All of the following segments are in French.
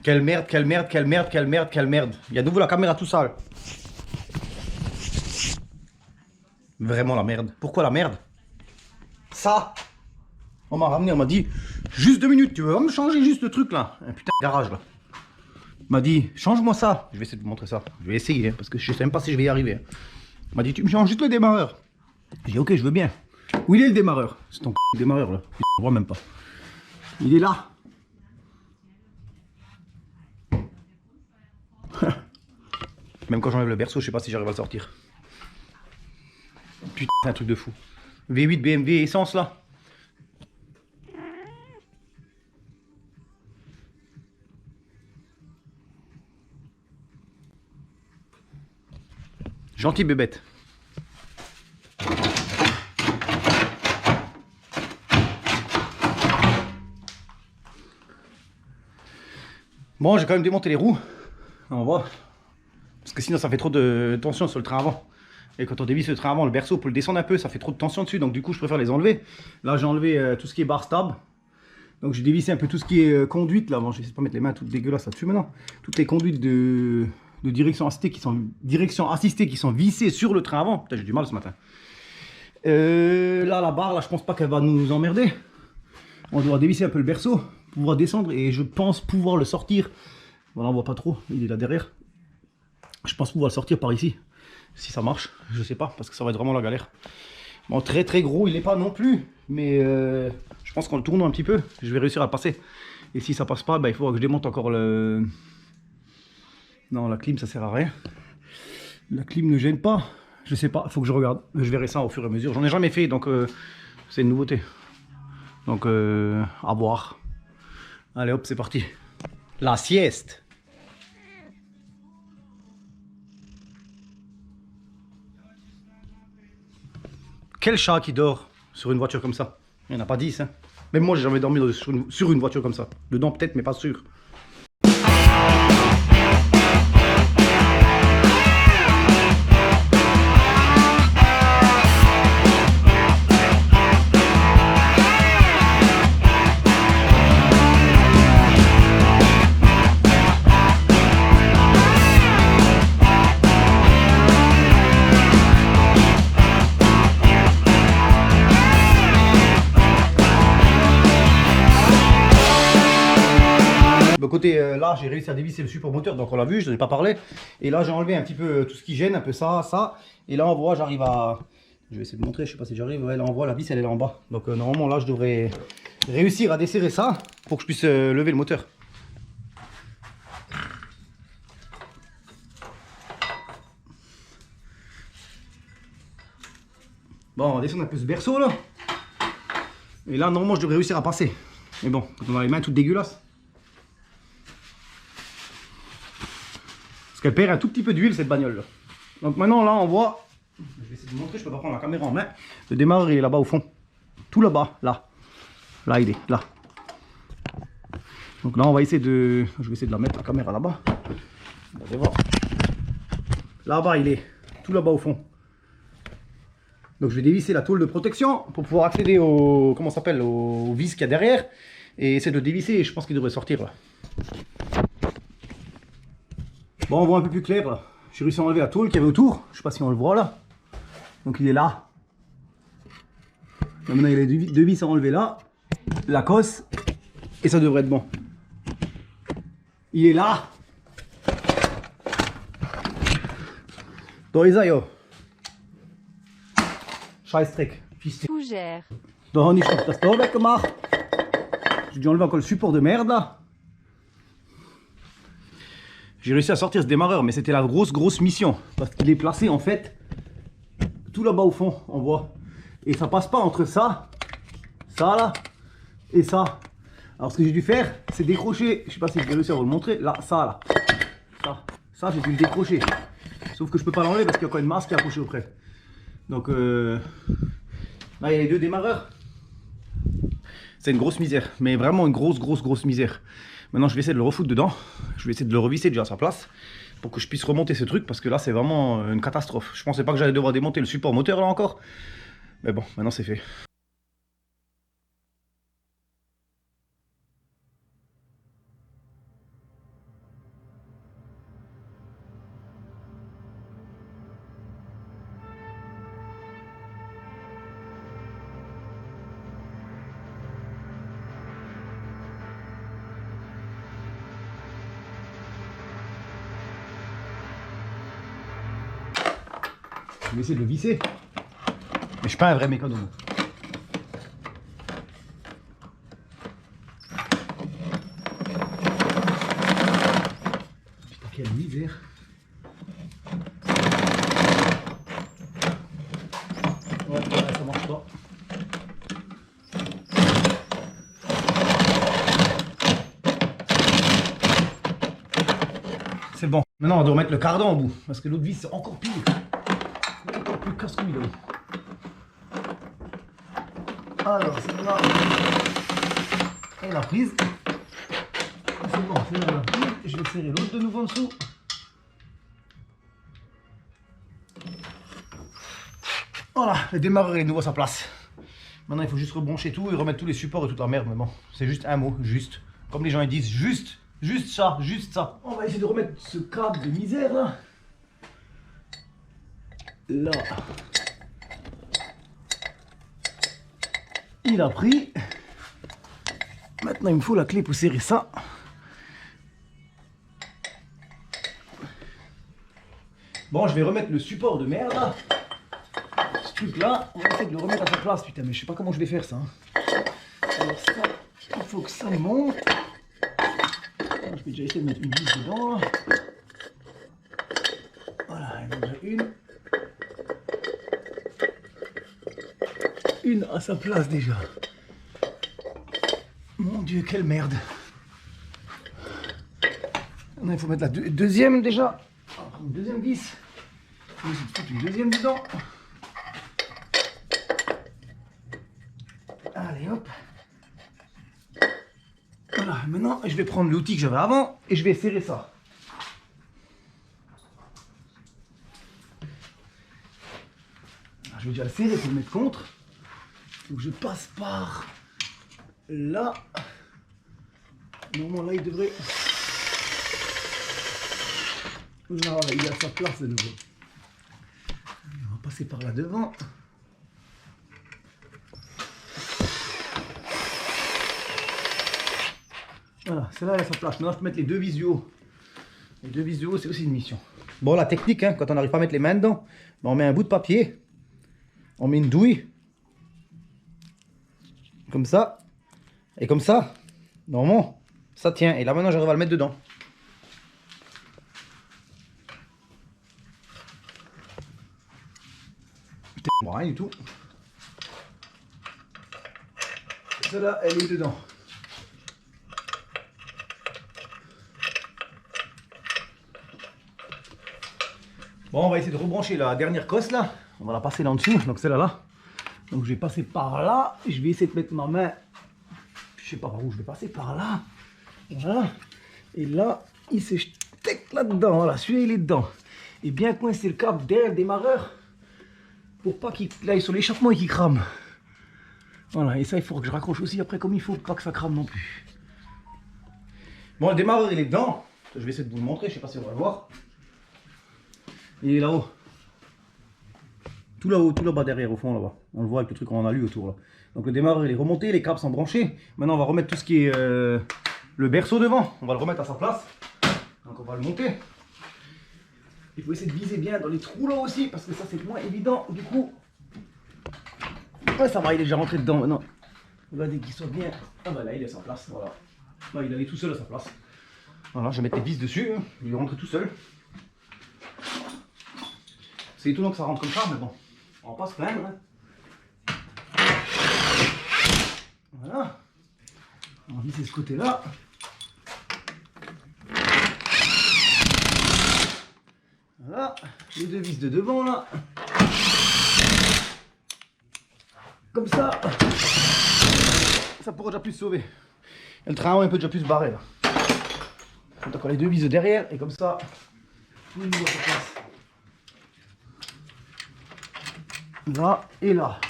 Quelle merde, quelle merde, quelle merde, quelle merde, quelle merde. Il y a de nouveau la caméra tout sale. Vraiment la merde. Pourquoi la merde? Ça, on m'a ramené, on m'a dit, juste 2 minutes, tu veux me changer juste le truc là? Un putain de garage là. Il m'a dit, change-moi ça. Je vais essayer de vous montrer ça. Je vais essayer, hein, parce que je sais même pas si je vais y arriver. Hein. Il m'a dit, tu me changes juste le démarreur. J'ai dit, ok, je veux bien. Où il est le démarreur? C'est ton démarreur là. Je ne vois même pas. Il est là. Même quand j'enlève le berceau, je sais pas si j'arrive à le sortir. Putain, c'est un truc de fou. V8 BMW essence là. Gentil bébête. Bon, j'ai quand même démonté les roues. On voit. Parce que sinon ça fait trop de tension sur le train avant. Et quand on dévisse le train avant, le berceau pour le descendre un peu, ça fait trop de tension dessus. Donc du coup je préfère les enlever. Là j'ai enlevé tout ce qui est bar stab. Donc j'ai dévissé un peu tout ce qui est conduite. Là, bon, je vais essayer de pas mettre les mains toutes dégueulasses là-dessus maintenant. Toutes les conduites de direction assistée qui sont vissées sur le train avant. Putain, j'ai du mal ce matin. Là la barre, là je pense pas qu'elle va nous emmerder. On doit dévisser un peu le berceau pour pouvoir descendre et je pense pouvoir le sortir. Voilà, on voit pas trop, il est là derrière. Je pense pouvoir le sortir par ici. Si ça marche, je sais pas, parce que ça va être vraiment la galère. Bon, très très gros, il n'est pas non plus. Mais je pense qu'en le tournant un petit peu, je vais réussir à passer. Et si ça passe pas, bah, il faudra que je démonte encore le... Non, la clim, ça sert à rien. La clim ne gêne pas. Je sais pas, il faut que je regarde. Je verrai ça au fur et à mesure. J'en ai jamais fait, donc c'est une nouveauté. Donc, à voir. Allez hop, c'est parti. La sieste. Quel chat qui dort sur une voiture comme ça? Il n'y en a pas 10. Hein. Même moi, j'ai jamais dormi sur une voiture comme ça. Dedans, peut-être, mais pas sûr. Côté là, j'ai réussi à dévisser le support moteur, donc on l'a vu, je n'en ai pas parlé. Et là, j'ai enlevé un petit peu tout ce qui gêne, un peu ça, ça. Et là, on voit, j'arrive à... Je vais essayer de montrer, je sais pas si j'arrive. Ouais, là, on voit la vis, elle est là en bas. Donc normalement, là, je devrais réussir à desserrer ça pour que je puisse lever le moteur. Bon, on va descendre un peu ce berceau là. Et là, normalement, je devrais réussir à passer. Mais bon, quand on a les mains toutes dégueulasses. Parce qu'elle perd un tout petit peu d'huile cette bagnole là. Donc maintenant là on voit, je vais essayer de vous montrer, je peux pas prendre la caméra en main. Le démarreur il est là-bas au fond. Tout là-bas, là. Là il est, là. Donc là on va essayer de... Je vais essayer de la mettre la caméra là-bas. Vous allez voir. Là-bas il est, tout là-bas au fond. Donc je vais dévisser la tôle de protection pour pouvoir accéder au... Comment ça s'appelle? Au vis qu'il y a derrière. Et essayer de le dévisser et je pense qu'il devrait sortir là. Bon, on voit un peu plus clair là. J'ai réussi à enlever la tôle qu'il y avait autour. Je sais pas si on le voit là. Donc il est là. Là, maintenant il y a les deux vis à enlever là. La cosse. Et ça devrait être bon. Il est là. Dans les aïeux. Scheißdreck. Fougère. Doch nicht das Tor weggemacht. J'ai dû enlever encore le support de merde là. J'ai réussi à sortir ce démarreur, mais c'était la grosse mission. Parce qu'il est placé en fait tout là-bas au fond, on voit. Et ça passe pas entre ça, ça là, et ça. Alors ce que j'ai dû faire, c'est décrocher. Je sais pas si je vais réussir à vous le montrer. Là, ça là. Ça j'ai dû le décrocher. Sauf que je peux pas l'enlever parce qu'il y a encore une masse qui est accrochée auprès. Donc là il y a les deux démarreurs. C'est une grosse misère, mais vraiment une grosse misère. Maintenant je vais essayer de le refoutre dedans. Je vais essayer de le revisser déjà à sa place pour que je puisse remonter ce truc parce que là c'est vraiment une catastrophe. Je pensais pas que j'allais devoir démonter le support moteur là encore. Mais bon, maintenant c'est fait. Je vais essayer de le visser. Mais je suis pas un vrai mécanome. Putain, quelle misère. Ouais, ça marche pas. C'est bon. Maintenant, on doit remettre le cardan au bout. Parce que l'autre vis, c'est encore pire. Encore plus casse-couille là-haut. Alors, celle-là, elle a prise. C'est bon, celle-là, elle a prise. Je vais serrer l'autre de nouveau en dessous. Voilà, le démarreur est de nouveau à sa place. Maintenant, il faut juste rebrancher tout et remettre tous les supports et toute la merde. Mais bon, c'est juste un mot, juste. Comme les gens ils disent, juste ça, juste ça. On va essayer de remettre ce câble de misère là. Là. Il a pris. Maintenant, il me faut la clé pour serrer ça. Bon, je vais remettre le support de merde là. Ce truc là, on va essayer de le remettre à sa place. Putain, mais je sais pas comment je vais faire ça. Alors ça, il faut que ça monte. Alors, je vais déjà essayer de mettre une vis dedans. Voilà, il y en a déjà une. Une à sa place déjà. Mon Dieu, quelle merde. Maintenant, il faut mettre la deuxième déjà. On va prendre une deuxième vis. Il faut essayer de foutre une deuxième dedans. Allez hop. Voilà, maintenant je vais prendre l'outil que j'avais avant et je vais serrer ça. Alors, je vais déjà le serrer pour le mettre contre. Donc je passe par là. Normalement là il devrait. Là il a sa place de nouveau. On va passer par là devant. Voilà, celle-là elle a sa place. Maintenant je peux mettre les deux vis du haut. Les deux vis du haut c'est aussi une mission. Bon la technique, hein, quand on n'arrive pas à mettre les mains dedans, ben, on met un bout de papier, on met une douille, comme ça, et comme ça, normalement, ça tient. Et là maintenant j'arrive à le mettre dedans. Bon, rien du tout. Celle-là elle est dedans. Bon, on va essayer de rebrancher la dernière cosse là. On va la passer là en dessous, donc celle-là là. Donc je vais passer par là. Je vais essayer de mettre ma main. Je sais pas par où je vais passer, par là. Voilà. Et là, il se steck là-dedans. Voilà, celui-là il est dedans. Et bien coincer le câble derrière le démarreur. Pour pas qu'il aille sur l'échappement et qu'il crame. Voilà, et ça il faut que je raccroche aussi après comme il faut, pas que ça crame non plus. Bon, le démarreur il est dedans. Je vais essayer de vous le montrer, je sais pas si on va le voir. Il est là-haut. Tout là-haut, tout là-bas derrière au fond là-bas. On le voit avec le truc qu'on a lu autour là. Donc le démarreur il est remonté, les câbles sont branchés. Maintenant on va remettre tout ce qui est le berceau devant. On va le remettre à sa place. Donc on va le monter. Il faut essayer de viser bien dans les trous là aussi parce que ça c'est moins évident du coup. Ouais ça va, il est déjà rentré dedans maintenant. Regardez qu'il soit bien. Ah bah là il est à sa place, voilà. Là il allait tout seul à sa place. Voilà, je vais mettre les vis dessus, hein. Il est rentré tout seul. C'est étonnant que ça rentre comme ça, mais bon, on va pas se plaindre. Hein. Voilà. On va visser ce côté-là. Voilà. Les deux vis de devant, là. Comme ça. Ça pourra déjà plus se sauver. Et le train un peu déjà plus se barrer, là. Donc encore les deux vis de derrière, et comme ça, tout le monde à sa place. Là et là.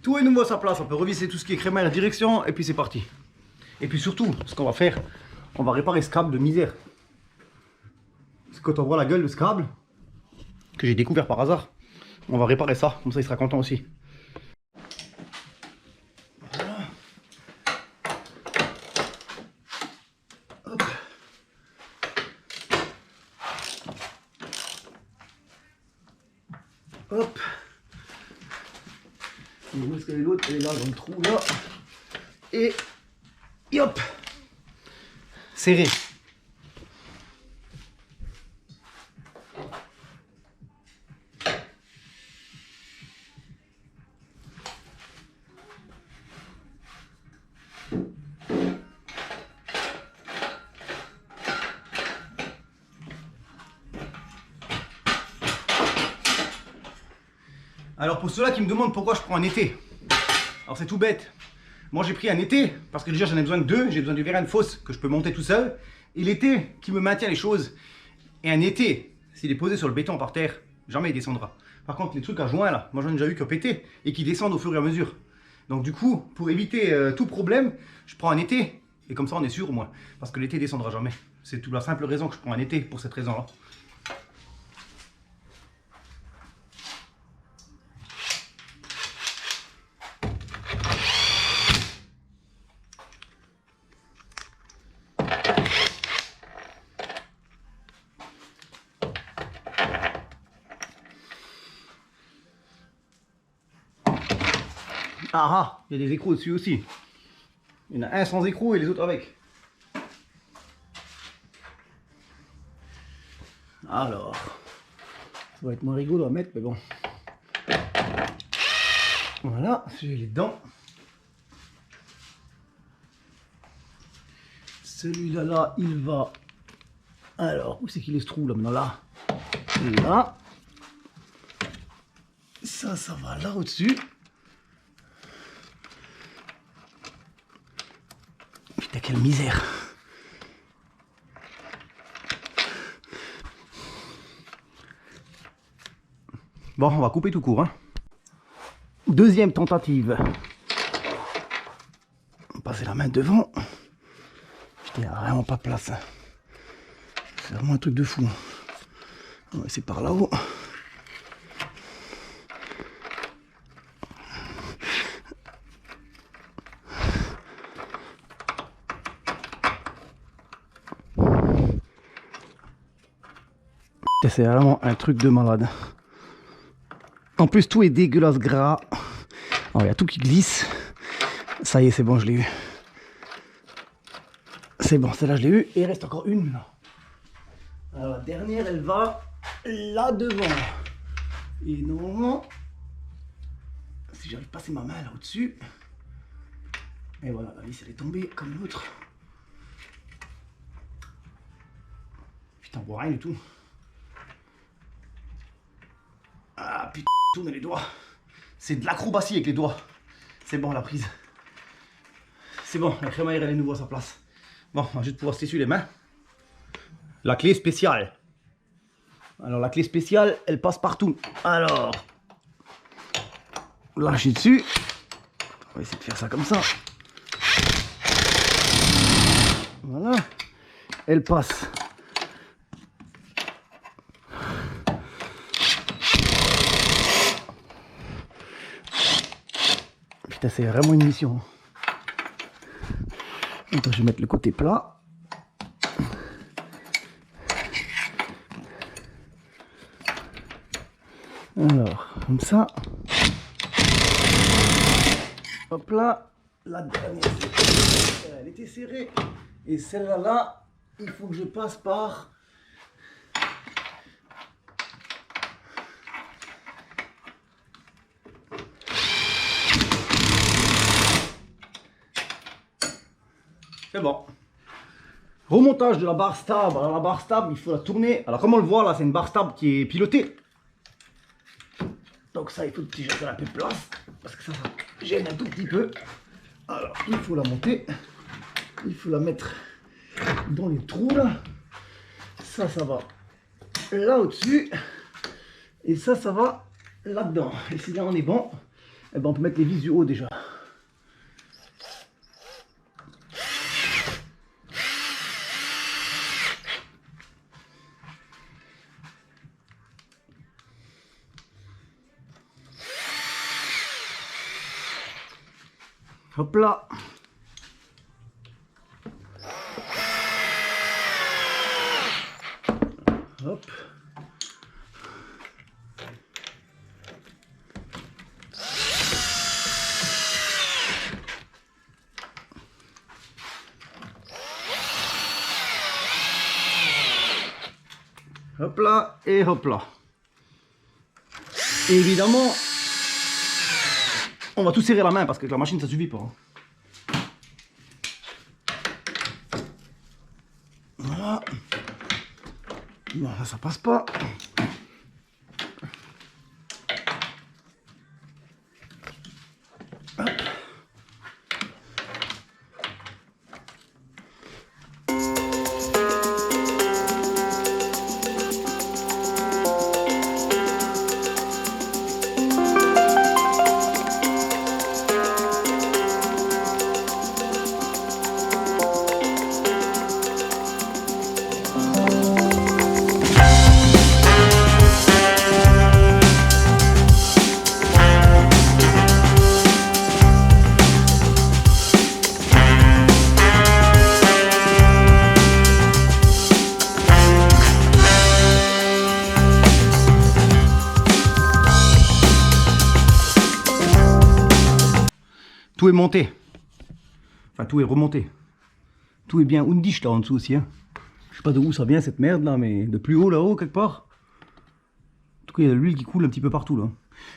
Tout est nouveau à sa place. On peut revisser tout ce qui est crémaillère à la direction et puis c'est parti. Et puis surtout, ce qu'on va faire, on va réparer ce câble de misère. Parce que quand on voit la gueule de ce câble, que j'ai découvert par hasard, on va réparer ça. Comme ça il sera content aussi. Voilà. Hop. Hop. Et où est-ce qu'elle est l'autre? Elle est là dans le trou là. Et hop. Serré. Alors pour ceux-là qui me demandent pourquoi je prends un été, alors c'est tout bête. Moi j'ai pris un été parce que déjà j'en ai besoin de deux, j'ai besoin du Vérène fausse que je peux monter tout seul. Et l'été qui me maintient les choses. Et un été, s'il est posé sur le béton par terre, jamais il descendra. Par contre les trucs à joint là, moi j'en ai déjà eu qui ont pété et qui descendent au fur et à mesure. Donc du coup, pour éviter tout problème, je prends un été. Et comme ça on est sûr au moins. Parce que l'été descendra jamais. C'est toute la simple raison que je prends un été pour cette raison-là. Ah ah, il y a des écrous dessus aussi. Il y en a un sans écrou et les autres avec. Alors, ça va être moins rigolo à mettre, mais bon. Voilà, j'ai les dents. Celui-là, là, il va. Alors, où c'est qu'il est ce trou là maintenant là? Là. Ça va là au-dessus. Putain, quelle misère. Bon, on va couper tout court. Hein. Deuxième tentative. On va passer la main devant. Putain, il n'y a vraiment pas de place. C'est vraiment un truc de fou. On va essayer par là-haut. C'est vraiment un truc de malade. En plus, tout est dégueulasse gras. Il y a tout qui glisse. Ça y est, c'est bon, je l'ai eu. C'est bon, celle-là, je l'ai eu. Et il reste encore une maintenant. Alors, la dernière, elle va là devant. Et normalement, si j'arrive à passer ma main là au-dessus. Et voilà, la vis, elle est tombée comme l'autre. Putain, on voit rien du tout. Ah putain, tourne les doigts. C'est de l'acrobatie avec les doigts. C'est bon, la prise. C'est bon, la crémaillère elle est nouveau à sa place. Bon, on va juste pouvoir s'essuyer les mains. La clé spéciale. Alors la clé spéciale, elle passe partout. Alors, lâchez dessus. On va essayer de faire ça comme ça. Voilà. Elle passe. Putain, c'est vraiment une mission. Attends, je vais mettre le côté plat. Alors, comme ça. Hop là. La dernière, elle était serrée. Et celle-là, là, il faut que je passe par... C'est bon. Remontage de la barre stable. Alors la barre stable, il faut la tourner. Alors comme on le voit là, c'est une barre stable qui est pilotée. Donc ça, il faut que je fasse un peu de place. Parce que ça gêne un tout petit peu. Alors, il faut la monter. Il faut la mettre dans les trous là. Ça va là au-dessus. Et ça va là-dedans. Et si là on est bon, eh ben, on peut mettre les vis du haut déjà. Hop là. Hop. Hop là et hop là. Et évidemment, on va tout serrer la main parce que avec la machine ça suffit pas. Voilà. Non, ça passe pas. Hop. Tout est monté. Enfin, tout est remonté. Tout est bien undicht là en dessous aussi. Hein. Je sais pas de où ça vient cette merde là, mais de plus haut là-haut quelque part. En tout cas, il y a de l'huile qui coule un petit peu partout là.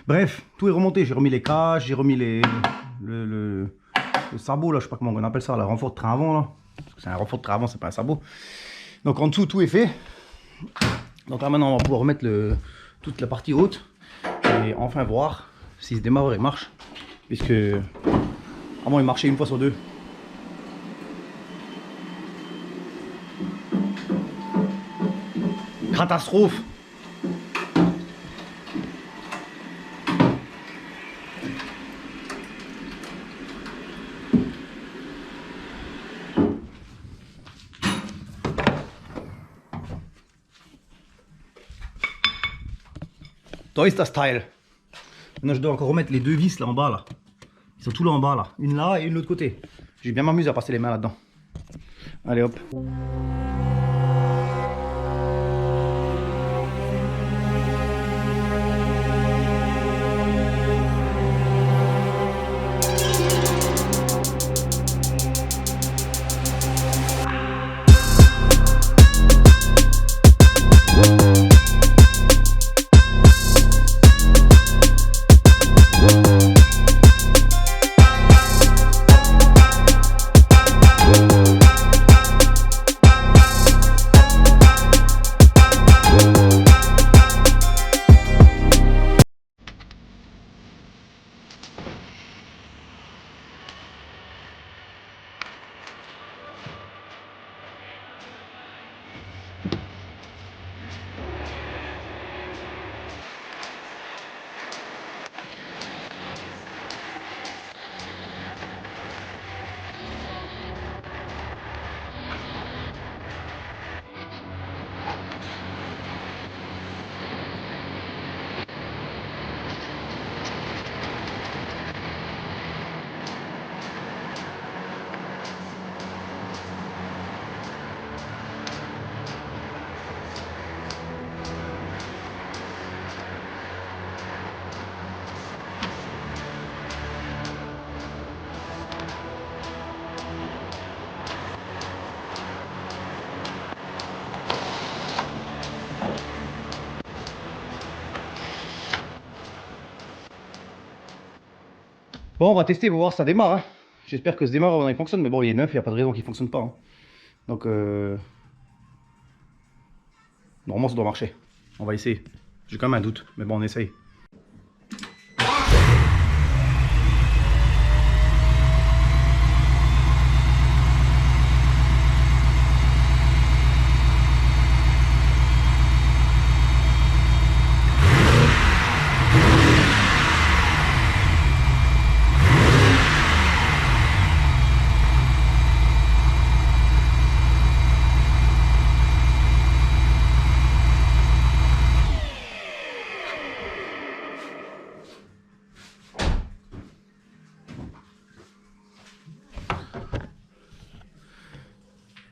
Bref, tout est remonté. J'ai remis les cages, j'ai remis le sabot là, je sais pas comment on appelle ça, le renfort de train avant là. C'est un renfort de train avant, c'est pas un sabot. Donc en dessous, tout est fait. Donc là maintenant, on va pouvoir remettre toute la partie haute et enfin voir si ce démarreur marche. Puisque avant il marchait une fois sur deux. Catastrophe. Da ist das Teil. Maintenant je dois encore remettre les deux vis là en bas là. Ils sont tous là en bas là. Une là et une de l'autre côté. J'ai bien m'amusé à passer les mains là-dedans. Allez hop. Bon, on va tester, on va voir si ça démarre. Hein. J'espère que ce démarre il fonctionne, mais bon, il est neuf, il n'y a pas de raison qu'il ne fonctionne pas. Hein. Donc, normalement, ça doit marcher. On va essayer. J'ai quand même un doute, mais bon, on essaye.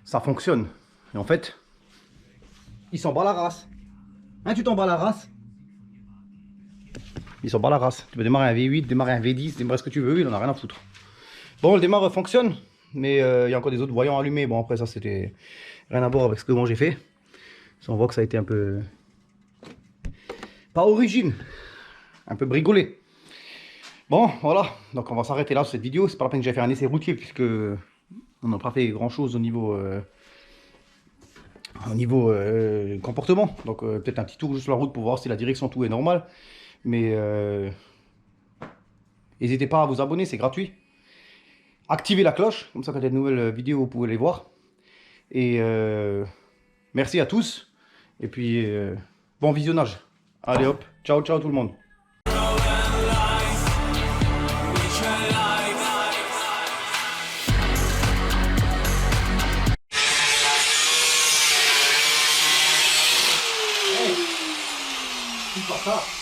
Ça fonctionne. Et en fait, il s'en bat la race. Hein, tu t'en bats la race? Il s'en bat la race. Tu peux démarrer un V8, démarrer un V10, démarrer ce que tu veux, il en a rien à foutre. Bon, le démarreur fonctionne, mais il y a encore des autres voyants allumés. Bon, après ça, c'était rien à voir avec ce que moi j'ai fait. On voit que ça a été un peu... pas origine, un peu brigolé. Bon, voilà, donc on va s'arrêter là sur cette vidéo. C'est pas la peine que j'aille faire un essai routier puisque on n'a pas fait grand chose au niveau comportement. Donc peut-être un petit tour juste sur la route pour voir si la direction tout est normal. Mais n'hésitez pas à vous abonner, c'est gratuit. Activez la cloche, comme ça quand il y a de nouvelles vidéos vous pouvez les voir. Et merci à tous. Et puis bon visionnage. Allez hop, ciao ciao tout le monde. Hey, c'est pas ça.